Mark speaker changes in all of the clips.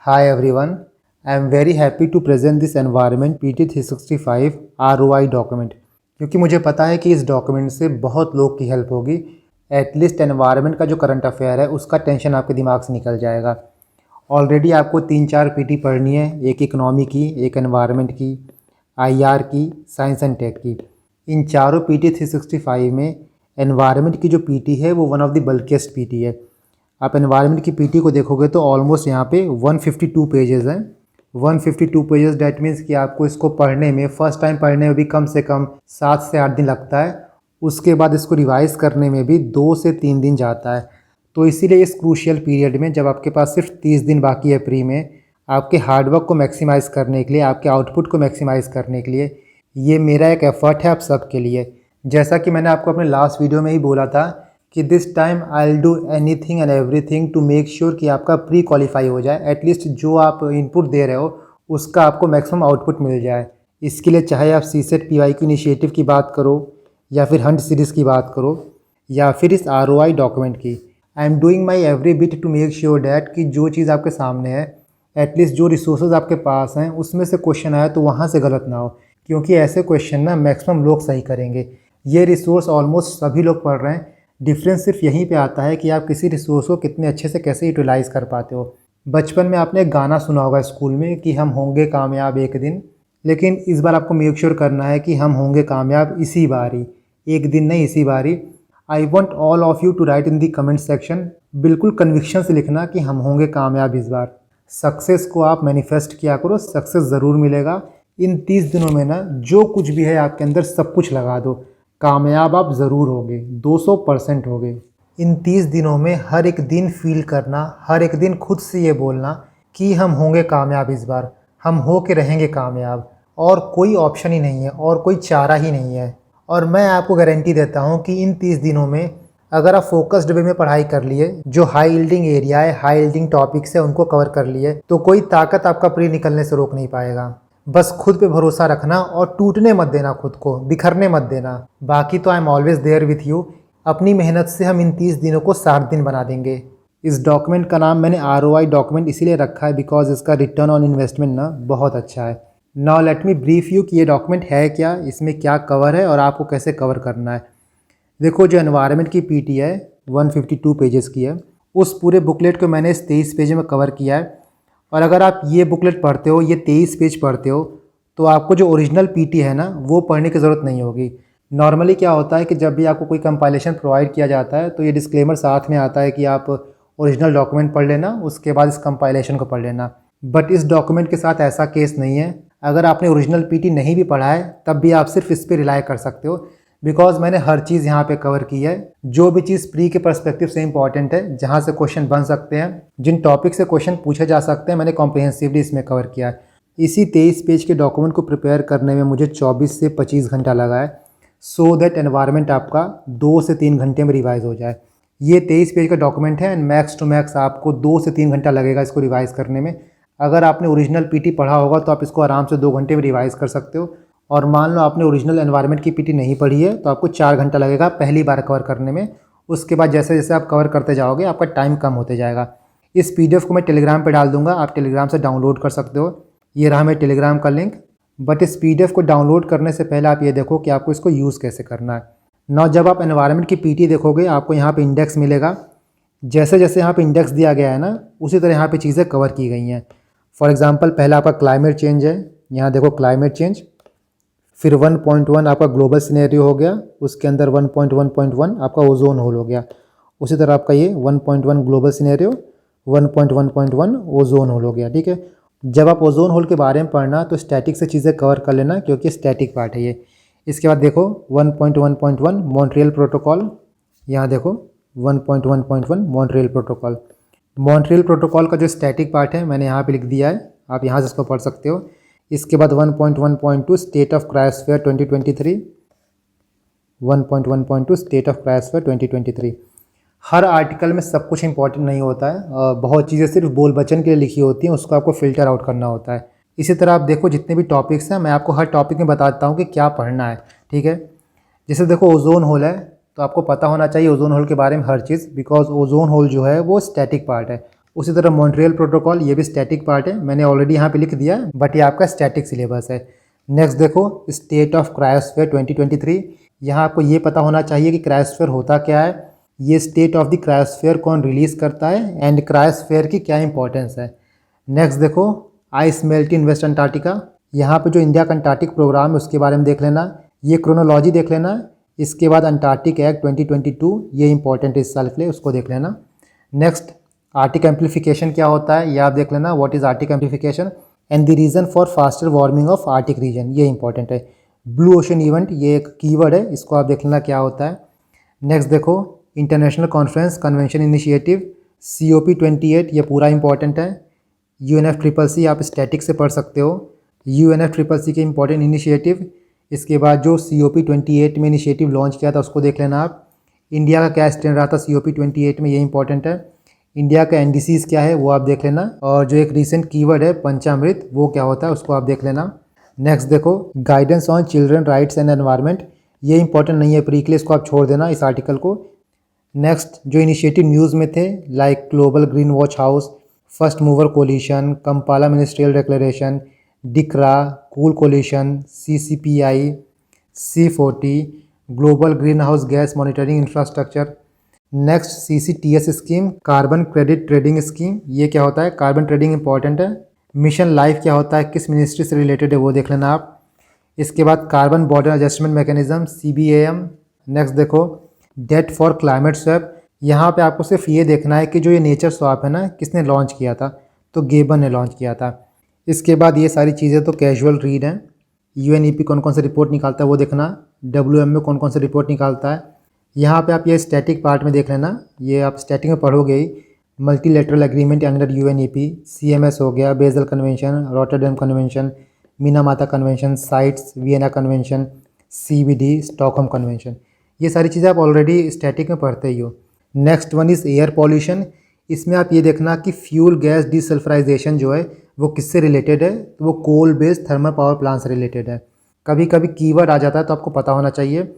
Speaker 1: Hi everyone, I am very happy to present this environment PT 365 ROI document क्योंकि मुझे पता है कि इस डॉक्यूमेंट से बहुत लोग की हेल्प होगी। एटलीस्ट एनवायरनमेंट का जो करंट अफेयर है उसका टेंशन आपके दिमाग से निकल जाएगा। ऑलरेडी आपको 3-4 पीटी पढ़नी है, एक इकोनॉमी की, एक एनवायरनमेंट की, IR की, साइंस एंड टेक की। इन चारों PT 365 में एनवायरनमेंट की जो पीटी है वो one of the bulkiest PT है। आप एनवायरनमेंट की पीटी को देखोगे तो ऑलमोस्ट यहाँ पे 152 पेजेस हैं। 152 पेजेस डैट मीन्स कि आपको इसको पढ़ने में, फर्स्ट टाइम पढ़ने में भी कम से कम 7 से 8 दिन लगता है। उसके बाद इसको रिवाइज़ करने में भी 2 से 3 दिन जाता है। तो इसीलिए इस क्रूशियल पीरियड में, जब आपके पास सिर्फ 30 दिन बाकी है प्री में, आपके हार्डवर्क को मैक्सिमाइज़ करने के लिए, आपके आउटपुट को मैक्सिमाइज़ करने के लिए, ये मेरा एक एफ़र्ट है आप सबके लिए। जैसा कि मैंने आपको अपने लास्ट वीडियो में ही बोला था कि this time I will do anything and everything to make sure कि आपका प्री क्वालिफाई हो जाए। एटलीस्ट जो आप इनपुट दे रहे हो उसका आपको मैक्सिमम आउटपुट मिल जाए। इसके लिए चाहे आप CSET PYQ इनिशिएटिव की बात करो, या फिर हंट सीरीज़ की बात करो, या फिर इस ROI डॉक्यूमेंट की, I am doing my every bit to make sure that कि जो चीज़ आपके सामने है, एटलीस्ट जो रिसोर्सेज आपके पास हैं उसमें से क्वेश्चन आया तो वहाँ से गलत ना हो, क्योंकि ऐसे क्वेश्चन ना मैक्सिमम लोग सही करेंगे। ये रिसोर्स ऑलमोस्ट सभी लोग पढ़ रहे हैं। डिफरेंस सिर्फ यहीं पे आता है कि आप किसी रिसोर्स को कितने अच्छे से कैसे यूटिलाइज़ कर पाते हो। बचपन में आपने एक गाना सुना होगा स्कूल में कि हम होंगे कामयाब एक दिन, लेकिन इस बार आपको मेक श्योर करना है कि हम होंगे कामयाब इसी बार ही, एक दिन नहीं इसी बार ही। I want all of you to write in the comment section, बिल्कुल कन्विक्शन से लिखना कि हम होंगे कामयाब इस बार। सक्सेस को आप मैनिफेस्ट किया करो, सक्सेस ज़रूर मिलेगा। इन 30 दिनों में ना जो कुछ भी है आपके अंदर सब कुछ लगा दो, कामयाब आप ज़रूर होगे, 200% होगे। इन 30 दिनों में हर एक दिन फील करना, हर एक दिन खुद से ये बोलना कि हम होंगे कामयाब इस बार, हम हो के रहेंगे कामयाब, और कोई ऑप्शन ही नहीं है और कोई चारा ही नहीं है। और मैं आपको गारंटी देता हूँ कि इन 30 दिनों में अगर आप फोकस्ड वे में पढ़ाई कर लिए, जो हाई यील्डिंग एरिया है, हाई यील्डिंग टॉपिक्स है, उनको कवर कर लिए, तो कोई ताकत आपका प्री निकलने से रोक नहीं पाएगा। बस खुद पे भरोसा रखना और टूटने मत देना, खुद को बिखरने मत देना। बाकी तो I am always there with you. अपनी मेहनत से हम इन 30 दिनों को 60 दिन बना देंगे। इस डॉक्यूमेंट का नाम मैंने ROI डॉक्यूमेंट इसीलिए रखा है बिकॉज इसका रिटर्न ऑन इन्वेस्टमेंट ना बहुत अच्छा है। Now let me brief you कि ये डॉक्यूमेंट है क्या, इसमें क्या कवर है और आपको कैसे कवर करना है। देखो, जो एनवायरनमेंट की पीटी है 152 पेजेस की है, उस पूरे बुकलेट को मैंने इस 23 पेज में कवर किया है। और अगर आप ये बुकलेट पढ़ते हो, ये 23 पेज पढ़ते हो, तो आपको जो ओरिजिनल पीटी है ना वो पढ़ने की ज़रूरत नहीं होगी। नॉर्मली क्या होता है कि जब भी आपको कोई कंपाइलेशन प्रोवाइड किया जाता है तो ये डिस्क्लेमर साथ में आता है कि आप ओरिजिनल डॉक्यूमेंट पढ़ लेना, उसके बाद इस कंपाइलेशन को पढ़ लेना। बट इस डॉक्यूमेंट के साथ ऐसा केस नहीं है। अगर आपने ओरिजिनल पीटी नहीं भी पढ़ा है तब भी आप सिर्फ इस पर रिलाई कर सकते हो, बिकॉज मैंने हर चीज़ यहाँ पे कवर की है। जो भी चीज़ प्री के पर्सपेक्टिव से इंपॉर्टेंट है, जहाँ से क्वेश्चन बन सकते हैं, जिन टॉपिक से क्वेश्चन पूछे जा सकते हैं, मैंने कॉम्प्रिहेंसिवली इसमें कवर किया है। इसी 23 पेज के डॉक्यूमेंट को प्रिपेयर करने में मुझे 24 से 25 घंटा लगा है, सो दैट एनवायरनमेंट आपका 2 से 3 घंटे में रिवाइज़ हो जाए। ये 23 पेज का डॉक्यूमेंट है एंड मैक्स टू मैक्स आपको 2 से 3 घंटा लगेगा इसको रिवाइज़ करने में। अगर आपने ओरिजिनल पीटी पढ़ा होगा तो आप इसको आराम से 2 घंटे में रिवाइज़ कर सकते हो। और मान लो आपने ओरिजिनल एनवायरनमेंट की पीटी नहीं पढ़ी है तो आपको 4 घंटा लगेगा पहली बार कवर करने में। उसके बाद जैसे जैसे आप कवर करते जाओगे आपका टाइम कम होते जाएगा। इस PDF को मैं टेलीग्राम पे डाल दूंगा, आप टेलीग्राम से डाउनलोड कर सकते हो। ये रहा मेरे टेलीग्राम का लिंक। बट इस PDF को डाउनलोड करने से पहले आप ये देखो कि आपको इसको यूज़ कैसे करना है ना। जब आप एनवायरनमेंट की पीटी देखोगे आपको यहाँ पे इंडेक्स मिलेगा। जैसे जैसे यहाँ पे इंडेक्स दिया गया है ना, उसी तरह यहाँ पे चीज़ें कवर की गई हैं। फॉर एग्जांपल पहला आपका क्लाइमेट चेंज है, यहाँ देखो क्लाइमेट चेंज। फिर 1.1 आपका ग्लोबल सिनेरियो हो गया, उसके अंदर 1.1.1 आपका ओजोन होल हो गया। उसी तरह आपका ये 1.1 ग्लोबल सिनेरियो, 1.1.1 ओजोन होल हो गया। ठीक है, जब आप ओजोन होल के बारे में पढ़ना तो स्टैटिक से चीज़ें कवर कर लेना, क्योंकि स्टैटिक पार्ट है ये। इसके बाद देखो 1.1.1 मॉन्ट्रियल प्रोटोकॉल, यहाँ देखो 1.1.1 मॉन्ट्रियल प्रोटोकॉल। मॉन्ट्रियल प्रोटोकॉल का जो स्टैटिक पार्ट है मैंने यहाँ पे लिख दिया है, आप यहाँ से इसको पढ़ सकते हो। इसके बाद 1.1.2 state of cryosphere 2023, 1.1.2 state of cryosphere 2023। Her article में सब कुछ इंपॉर्टेंट नहीं होता है, बहुत चीज़ें सिर्फ बोल बचन के लिए लिखी होती हैं, उसको आपको फ़िल्टर आउट करना होता है। इसी तरह आप देखो जितने भी टॉपिक्स हैं मैं आपको हर टॉपिक में बताता हूँ कि क्या पढ़ना है। ठीक है, जैसे देखो ओजोन होल है तो आपको पता होना चाहिए ओजोन होल के बारे में हर चीज़, बिकॉज ओजोन होल जो है वो स्टैटिक पार्ट है। उसी तरह मॉन्ट्रियल प्रोटोकॉल, ये भी स्टैटिक पार्ट है, मैंने ऑलरेडी यहाँ पे लिख दिया, बट ये आपका स्टैटिक सिलेबस है। नेक्स्ट देखो स्टेट ऑफ क्रायोस्फीयर 2023। यहाँ आपको ये पता होना चाहिए कि क्रायोस्फीयर होता क्या है, ये स्टेट ऑफ द क्रायोस्फीयर कौन रिलीज़ करता है, एंड क्रायोस्फीयर की क्या इंपॉर्टेंस है। नेक्स्ट देखो ice melt in West Antarctica. यहाँ पे जो इंडिया का अंटार्कटिक प्रोग्राम है उसके बारे में देख लेना, ये क्रोनोलॉजी देख लेना। इसके बाद अंटार्कटिक एक्ट 2022, ये इंपॉर्टेंट है इस साल के लिए, उसको देख लेना। नेक्स्ट आर्टिक एम्प्लीफिकेशन क्या होता है, ये आप देख लेना, what is Arctic amplification and the reason for faster warming of Arctic region, ये इंपॉर्टेंट है। ब्लू ओशन इवेंट, ये एक कीवर्ड है, इसको आप देख लेना क्या होता है। नेक्स्ट देखो international conference convention initiative COP28, ये पूरा इंपॉर्टेंट है। UNFCCC आप स्टैटिक से पढ़ सकते हो, UNFCCC के इंपॉर्टेंट इनिशिएटिव। इसके बाद जो COP28 में इनिशिएटिव लॉन्च किया था उसको देख लेना आप। इंडिया का क्या स्टैंड रहा था COP28 में, ये इंपॉर्टेंट है। इंडिया का NDCs क्या है वो आप देख लेना, और जो एक रीसेंट कीवर्ड है पंचामृत, वो क्या होता है उसको आप देख लेना। नेक्स्ट देखो guidance on children rights and environment, ये इंपॉर्टेंट नहीं है प्री के लिए, इसको आप छोड़ देना इस आर्टिकल को। नेक्स्ट जो इनिशिएटिव न्यूज़ में थे like global green watch house, first mover coalition, Kampala ministerial declaration, डिक्रा, cool coalition, CCPI, C40, global greenhouse gas monitoring infrastructure. Next CCTS scheme, carbon credit trading scheme, ये क्या होता है, carbon trading important है। Mission life क्या होता है, किस मिनिस्ट्री से रिलेटेड है वो देख लेना आप। इसके बाद carbon border adjustment mechanism CBAM। Next देखो डेट फॉर क्लाइमेट स्वैप, यहाँ पे आपको सिर्फ ये देखना है कि जो ये नेचर स्वैप है ना, किसने लॉन्च किया था, तो गेबन ने लॉन्च किया था। इसके बाद ये सारी चीज़ें तो कैजुअल रीड हैं। UNEP कौन कौन से रिपोर्ट निकालता है वो देखना, WMO कौन कौन से रिपोर्ट निकालता है। यहाँ पे आप ये स्टैटिक पार्ट में देख लेना, ये आप स्टैटिक में पढ़ोगे ही। Multilateral agreement under UNEP, CMS हो गया, Basel convention, Rotterdam convention, Minamata convention, CITES, Vienna convention, CBD, Stockholm convention, ये सारी चीज़ें आप ऑलरेडी स्टैटिक में पढ़ते ही हो। Next one is air pollution, इसमें आप ये देखना कि फ्यूल गैस डिसल्फ्राइजेशन जो है वो किससे रिलेटेड है, तो वो coal based thermal power plant से रिलेटेड है। कभी कभी कीवर्ड आ जाता है तो आपको पता होना चाहिए।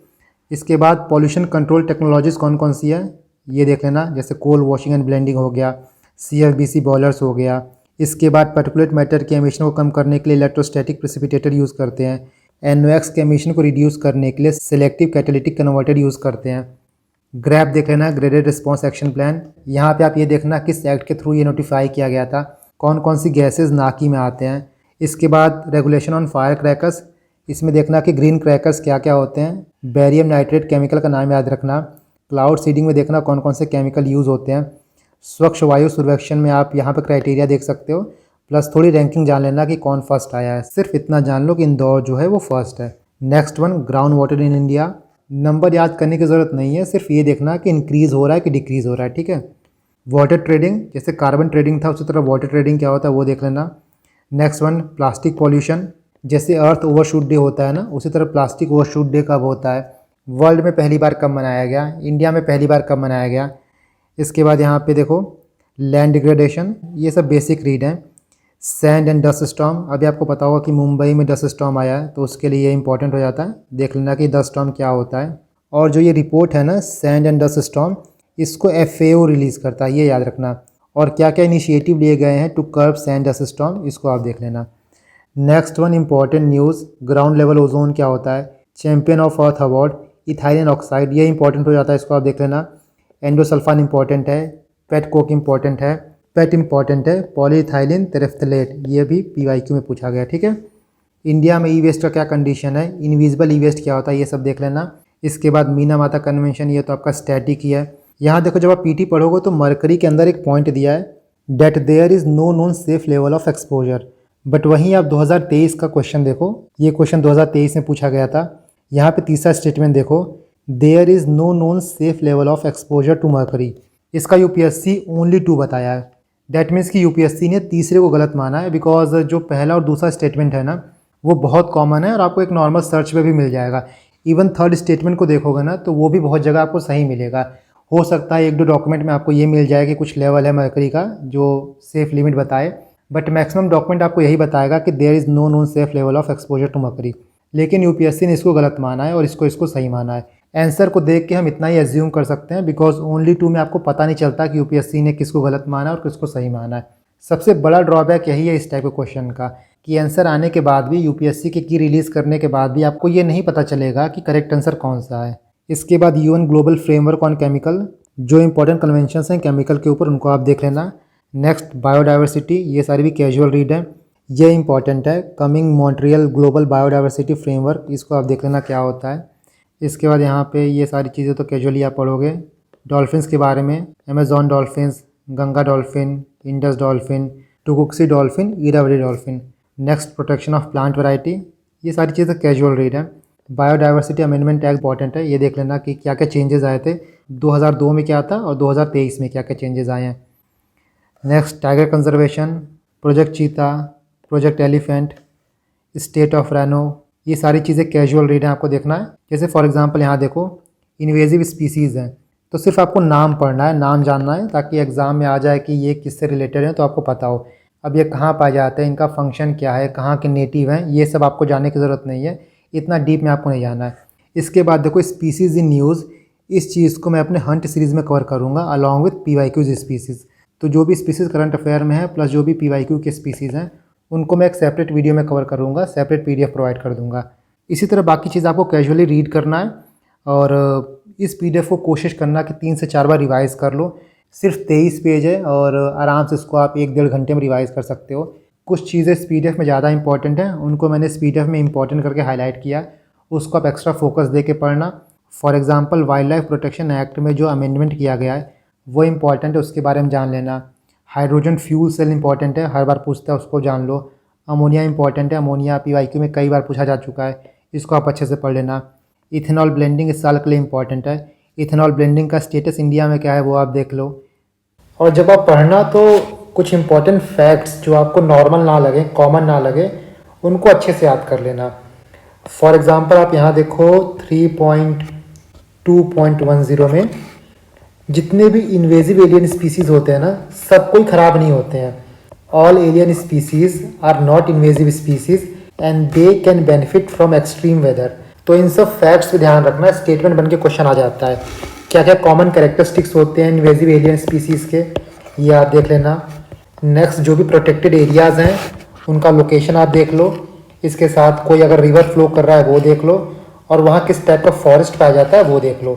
Speaker 1: इसके बाद पॉल्यूशन कंट्रोल टेक्नोलॉजीज़ कौन कौन सी है ये देख लेना, जैसे कोल वॉशिंग एंड ब्लेंडिंग हो गया, CFBC बॉयलर्स हो गया। इसके बाद पार्टिकुलेट मैटर के एमिशन को कम करने के लिए इलेक्ट्रोस्टैटिक प्रेसिपिटेटर यूज़ करते हैं। NOx के एमिशन को रिड्यूस करने के लिए सिलेक्टिव कैटालिटिक कन्वर्टर यूज़ करते हैं। ग्रैप देख लेना, ग्रेडेड रिस्पॉन्स एक्शन प्लान, यहाँ पे आप ये देखना किस एक्ट के थ्रू ये नोटिफाई किया गया था, कौन कौन सी गैसेज नाकी में आते हैं। इसके बाद रेगुलेशन ऑन फायर क्रैकर्स, इसमें देखना कि ग्रीन क्रैकर्स क्या क्या होते हैं। बेरियम नाइट्रेट केमिकल का नाम याद रखना। क्लाउड सीडिंग में देखना कौन कौन से केमिकल यूज़ होते हैं। स्वच्छ वायु सर्वेक्षण में आप यहाँ पर क्राइटेरिया देख सकते हो, प्लस थोड़ी रैंकिंग जान लेना कि कौन फर्स्ट आया है। सिर्फ इतना जान लो कि इंदौर जो है वो फर्स्ट है। Next one ground water in India, number याद करने की ज़रूरत नहीं है, सिर्फ ये देखना कि इंक्रीज़ हो रहा है कि डिक्रीज़ हो रहा है, ठीक है। वाटर ट्रेडिंग, जैसे कार्बन ट्रेडिंग था उसी तरह वाटर ट्रेडिंग क्या होता है वो देख लेना। नेक्स्ट वन प्लास्टिक पॉल्यूशन, जैसे अर्थ ओवरशूट डे होता है ना, उसी तरह प्लास्टिक ओवरशूट डे कब होता है, वर्ल्ड में पहली बार कब मनाया गया, इंडिया में पहली बार कब मनाया गया। इसके बाद यहाँ पे देखो लैंड डिग्रेडेशन, ये सब बेसिक रीड हैं। सैंड एंड डस्ट स्टॉर्म, अभी आपको पता होगा कि मुंबई में डस्ट स्टॉर्म आया है, तो उसके लिए ये इंपॉर्टेंट हो जाता है, देख लेना कि डस्ट स्टॉर्म क्या होता है। और जो ये रिपोर्ट है ना सैंड एंड डस्ट स्टॉर्म, इसको FAO रिलीज़ करता है, ये याद रखना। और क्या क्या इनिशिएटिव लिए गए हैं to curb sand dust storm, इसको आप देख लेना। Next one important news, ground level ozone क्या होता है, champion of earth award, ethylene oxide, ये इंपॉर्टेंट हो जाता है, इसको आप देख लेना। एंडोसल्फान इंपॉर्टेंट है, पेट कोक इंपॉर्टेंट है, पेट इंपॉर्टेंट है, पॉलीइथाइलिन तेरेफ्थलेट, ये भी PYQ में पूछा गया, ठीक है। इंडिया में ई वेस्ट का क्या कंडीशन है, इनविजिबल ई वेस्ट क्या होता है, ये सब देख लेना। इसके बाद मीनामाता कन्वेंशन, ये तो आपका स्टैटिक ही है। यहाँ देखो जब आप PT पढ़ोगे तो मरकरी के अंदर एक पॉइंट दिया है that there is no known safe level of exposure, but वहीं आप 2023 का क्वेश्चन देखो, ये क्वेश्चन 2023 में पूछा गया था। यहाँ पे तीसरा स्टेटमेंट देखो, there is no known safe level of exposure to mercury, इसका UPSC ओनली 2 बताया है। डैट मीन्स कि UPSC ने तीसरे को गलत माना है, बिकॉज जो पहला और दूसरा स्टेटमेंट है ना वो बहुत कॉमन है और आपको एक नॉर्मल सर्च पे भी मिल जाएगा। इवन थर्ड स्टेटमेंट को देखोगे ना तो वो भी बहुत जगह आपको सही मिलेगा। हो सकता है 1-2 डॉक्यूमेंट में आपको ये मिल जाए कि कुछ लेवल है मरकरी का जो सेफ लिमिट बताए, बट मैक्सिमम डॉक्यूमेंट आपको यही बताएगा कि there is no known safe level of exposure to mercury. लेकिन UPSC ने इसको गलत माना है और इसको सही माना है। आंसर को देख के हम इतना ही एज्यूम कर सकते हैं, बिकॉज ओनली 2 में आपको पता नहीं चलता कि यूपीएससी ने किसको गलत माना और किसको सही माना है। सबसे बड़ा ड्रॉबैक यही है इस टाइप के क्वेश्चन का, कि आंसर आने के बाद भी, यूपीएससी के की रिलीज़ करने के बाद भी आपको ये नहीं पता चलेगा कि करेक्ट आंसर कौन सा है। इसके बाद UN global framework on chemical, जो इंपॉर्टेंट कन्वेंशंस हैं केमिकल के ऊपर, उनको आप देख लेना। नेक्स्ट बायोडाइवर्सिटी, ये सारी भी कैजुअल रीड है, ये इंपॉर्टेंट है। Coming Montreal global biodiversity framework, इसको आप देख लेना क्या होता है। इसके बाद यहाँ पे ये सारी चीज़ें तो कैजुअली आप पढ़ोगे। डॉल्फिन्स के बारे में, Amazon dolphins, Ganga dolphin, Indus dolphin, Tucuxi dolphin, Irrawaddy dolphin. Next protection of plant variety, ये सारी चीज़ें कैजुअल रीड है। बायोडाइवर्सिटी अमेंडमेंट एक्ट इंपॉर्टेंट है, ये देख लेना कि क्या क्या चेंजेस आए थे, 2002 में क्या था और 2023 में क्या क्या चेंजेस आए हैं। नेक्स्ट टाइगर कंजर्वेशन, प्रोजेक्ट चीता, प्रोजेक्ट एलिफेंट, स्टेट ऑफ रैनो, ये सारी चीज़ें कैजुअल रीड हैं, आपको देखना है। जैसे फॉर एग्जांपल यहाँ देखो, इन्वेजिव स्पीसीज़ हैं, तो सिर्फ आपको नाम पढ़ना है, नाम जानना है, ताकि एग्ज़ाम में आ जाए कि ये किससे रिलेटेड है तो आपको पता हो। अब ये कहाँ पाए जाते हैं, इनका फंक्शन क्या है, कहाँ के नेटिव हैं, ये सब आपको जानने की ज़रूरत नहीं है, इतना डीप में आपको नहीं जाना है। इसके बाद देखो स्पीसीज़ इन न्यूज़, इस चीज़ को मैं अपने हंट सीरीज़ में कवर करूँगा अलॉन्ग विथ PYQs स्पीसीज़। तो जो भी स्पीसीज़ करंट अफेयर में है प्लस जो भी PYQ के स्पीसीज़ हैं, उनको मैं एक सेपरेट वीडियो में कवर करूँगा, सेपरेट PDF प्रोवाइड कर दूँगा। इसी तरह बाकी चीज़ आपको कैजुअली रीड करना है, और इस PDF को कोशिश करना कि 3 से 4 बार रिवाइज़ कर लो। सिर्फ 23 पेज है और आराम से इसको आप 1-1.5 घंटे में रिवाइज़ कर सकते हो। कुछ चीज़ें इस PDF में ज़्यादा इंपॉर्टेंट हैं, उनको मैंने इस PDF में इंपॉर्टेंट करके हाईलाइट किया, उसको आप एक्स्ट्रा फोकस दे के पढ़ना। For example wild life protection act में जो अमेंडमेंट किया गया है वो इंपॉर्टेंट है, उसके बारे में जान लेना। हाइड्रोजन फ्यूल सेल इंपॉर्टेंट है, हर बार पूछता है, उसको जान लो। अमोनिया इंपॉर्टेंट है, अमोनिया PYQ में कई बार पूछा जा चुका है, इसको आप अच्छे से पढ़ लेना। इथेनॉल ब्लेंडिंग इस साल के लिए इंपॉर्टेंट है, इथेनॉल ब्लेंडिंग का स्टेटस इंडिया में क्या है वो आप देख लो। और जब आप पढ़ना तो कुछ इंपॉर्टेंट फैक्ट्स जो आपको नॉर्मल ना लगे, कॉमन ना लगे, उनको अच्छे से याद कर लेना। फॉर एग्जांपल आप यहाँ देखो 3.2.10 में जितने भी इन्वेजिव एलियन स्पीसीज़ होते हैं ना, सब कोई ख़राब नहीं होते हैं। All alien species are not invasive species and they can benefit from extreme weather. तो इन सब फैक्ट्स पे ध्यान रखना, स्टेटमेंट बन के क्वेश्चन आ जाता है। क्या क्या कॉमन कैरेक्टरिस्टिक्स होते हैं इन्वेजिव एलियन स्पीसीज़ के, ये आप देख लेना। नेक्स्ट जो भी प्रोटेक्टेड एरियाज़ हैं उनका लोकेशन आप देख लो, इसके साथ कोई अगर रिवर फ्लो कर रहा है वो देख लो, और वहाँ किस टाइप का फॉरेस्ट पाया जाता है वो देख लो।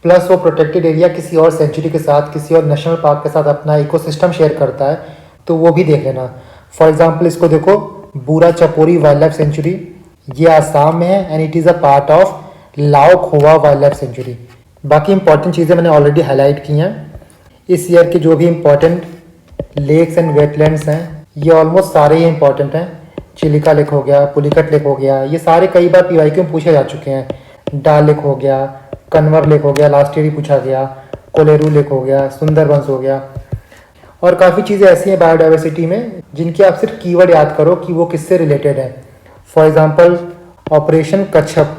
Speaker 1: प्लस वो प्रोटेक्टेड एरिया किसी और सेंचुरी के साथ, किसी और नेशनल पार्क के साथ अपना इकोसिस्टम शेयर करता है तो वो भी देख लेना। फॉर एग्जांपल इसको देखो, बूरा चपोरी वाइल्ड लाइफ सेंचुरी, ये आसाम में है and it is a part of लाओ खोवा वाइल्ड लाइफ सेंचुरी। बाकी इंपॉर्टेंट चीज़ें मैंने ऑलरेडी हाईलाइट की हैं। इस ईयर के जो भी इंपॉर्टेंट लेक्स एंड वेटलैंड्स हैं ये ऑलमोस्ट सारे ही इंपॉर्टेंट हैं। चिलिका लेक हो गया, पुलिकट लेक हो गया, ये सारे कई बार PYQ में पूछे जा चुके हैं। डाल लेक हो गया, कन्वर लेक हो गया, लास्ट ईयर ही पूछा गया, कोलेरू लेक हो गया, सुंदरबंस हो गया, और काफ़ी चीज़ें ऐसी हैं बायोडाइवर्सिटी में जिनकी आप सिर्फ कीवर्ड याद करो कि वो किससे रिलेटेड है। फॉर एग्जांपल ऑपरेशन कच्छप,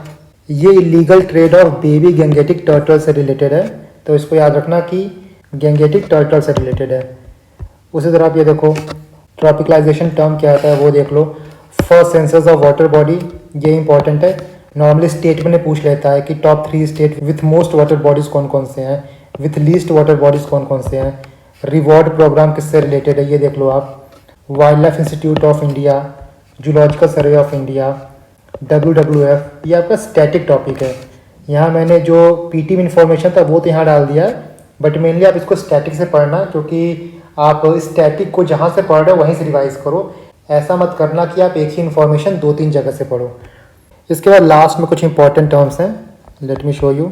Speaker 1: ये illegal trade off baby Gangetic turtle से रिलेटेड है, तो इसको याद रखना कि गैंगेटिक टर्टल से रिलेटेड है। उसी तरह आप ये देखो ट्रॉपिकलाइजेशन टर्म क्या आता है वो देख लो। First census of water body, ये इंपॉर्टेंट है, नॉर्मली स्टेट में पूछ लेता है कि top 3 state with most water bodies कौन कौन से हैं, विथ लीस्ट वाटर बॉडीज़ कौन कौन से हैं। रिवॉर्ड प्रोग्राम किससे रिलेटेड है ये देख लो आप। Wild life institute of India, zoological survey of India, WWF, ये आपका स्टैटिक टॉपिक है। यहाँ मैंने जो PT में इन्फॉर्मेशन था वो तो यहाँ डाल दिया है, बट मेनली आप इसको स्टैटिक से पढ़ना, क्योंकि आप स्टैटिक को जहाँ से पढ़ रहे हो वहीं से रिवाइज करो। ऐसा मत करना कि आप एक ही इन्फॉर्मेशन 2-3 जगह से पढ़ो। इसके बाद लास्ट में कुछ इंपॉर्टेंट टर्म्स हैं, लेट मी शो यू।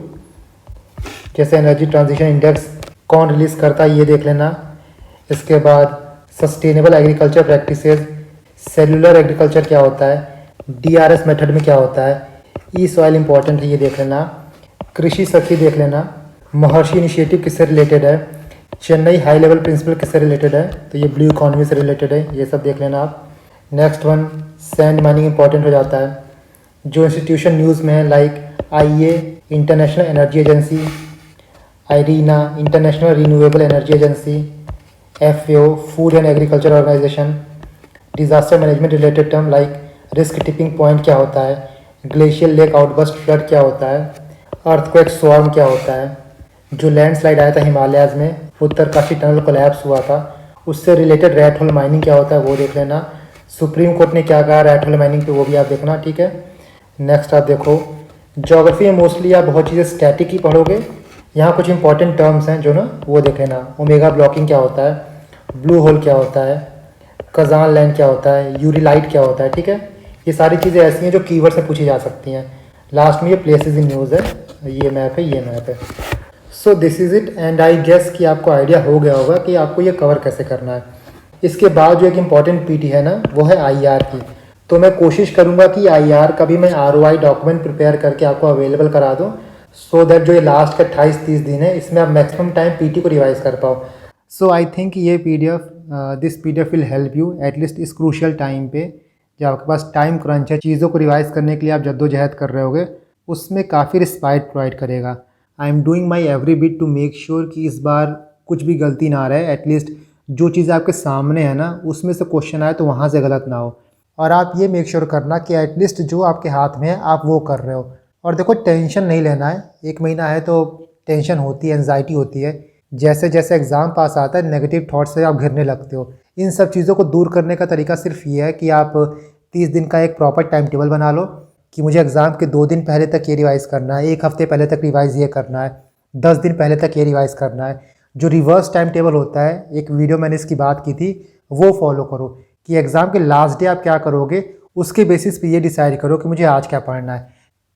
Speaker 1: जैसे एनर्जी ट्रांजिशन इंडेक्स कौन रिलीज़ करता है ये देख लेना। इसके बाद sustainable agriculture practices, cellular agriculture क्या होता है, DRS मेथड में क्या होता है, ई सॉइल इंपॉर्टेंट है ये देख लेना। कृषि सखी देख लेना। महर्षि इनिशिएटिव किससे रिलेटेड है, चेन्नई हाई लेवल प्रिंसिपल किससे रिलेटेड है, तो ये ब्लू इकॉनमी से रिलेटेड है, ये सब देख लेना आप। Next one sand mining important हो जाता है। जो इंस्टीट्यूशन न्यूज़ में है like IEA International Energy Agency, IRENA International Renewable Energy Agency, FAO food and agriculture organisation. Disaster management related term like risk tipping point क्या होता है, ग्लेशियल लेक आउटबर्स्ट फ्लड क्या होता है, अर्थक्वेक स्वार्म क्या होता है, जो लैंडस्लाइड आया था हिमालयाज़ में, उत्तरकाशी टनल कोलैप्स हुआ था, उससे रिलेटेड रैट होल माइनिंग क्या होता है वो देख लेना। सुप्रीम कोर्ट ने क्या कहा रैट होल माइनिंग पे वो भी आप देखना, ठीक है। नेक्स्ट आप देखो, ज्योग्राफी में मोस्टली आप बहुत चीज़ें स्टैटिक ही पढ़ोगे। यहाँ कुछ इंपॉर्टेंट टर्म्स हैं जो ना वो देख लेना। ओमेगा ब्लॉकिंग क्या होता है, ब्लू होल क्या होता है, कजान लैंड क्या होता है, यूरिलाइट क्या होता है, ठीक है। ये सारी चीज़ें ऐसी हैं जो कीवर्ड से पूछी जा सकती हैं। लास्ट में ये प्लेसेस इन न्यूज़ है, ये मैप है, ये मैप है। So this is it and I guess कि आपको आइडिया हो गया होगा कि आपको ये कवर कैसे करना है। इसके बाद जो एक इम्पॉर्टेंट पीटी है ना वो है आईआर की। तो मैं कोशिश करूँगा कि आईआर का भी मैं आरओआई डॉक्यूमेंट प्रिपेयर करके आपको अवेलेबल करा दूँ, सो दैट जो ये लास्ट का 28-30 दिन है इसमें आप मैक्सिमम टाइम पीटी को रिवाइज कर पाओ। सो आई थिंक ये PDF this PDF will help you at least इस क्रूशियल टाइम पे, जब आपके पास टाइम क्रंच है, चीज़ों को रिवाइज करने के लिए आप जद्दोजहद कर रहे होगे, उसमें काफ़ी रिस्पाइट प्रोवाइड करेगा। I am doing my every bit to make sure कि इस बार कुछ भी गलती ना रहे। एटलीस्ट जो चीज़ आपके सामने है ना उसमें से क्वेश्चन आए तो वहाँ से गलत ना हो। और आप ये मेक श्योर करना कि एटलीस्ट जो आपके हाथ में है आप वो कर रहे हो। और देखो, टेंशन नहीं लेना है। एक महीना है तो टेंशन होती है, एंजाइटी होती है। जैसे जैसे एग्ज़ाम पास आता है नेगेटिव थॉट से आप घिरने लगते हो। इन सब चीज़ों को दूर करने का तरीका सिर्फ ये है कि आप 30 दिन का एक प्रॉपर टाइम टेबल बना लो कि मुझे एग्ज़ाम के 2 दिन पहले तक ये रिवाइज़ करना है, 1 हफ़्ते पहले तक रिवाइज़ ये करना है, 10 दिन पहले तक ये रिवाइज़ करना है। जो रिवर्स टाइम टेबल होता है, एक वीडियो मैंने इसकी बात की थी, वो फॉलो करो कि एग्ज़ाम के लास्ट डे आप क्या करोगे, उसके बेसिस पे ये डिसाइड करो कि मुझे आज क्या पढ़ना है।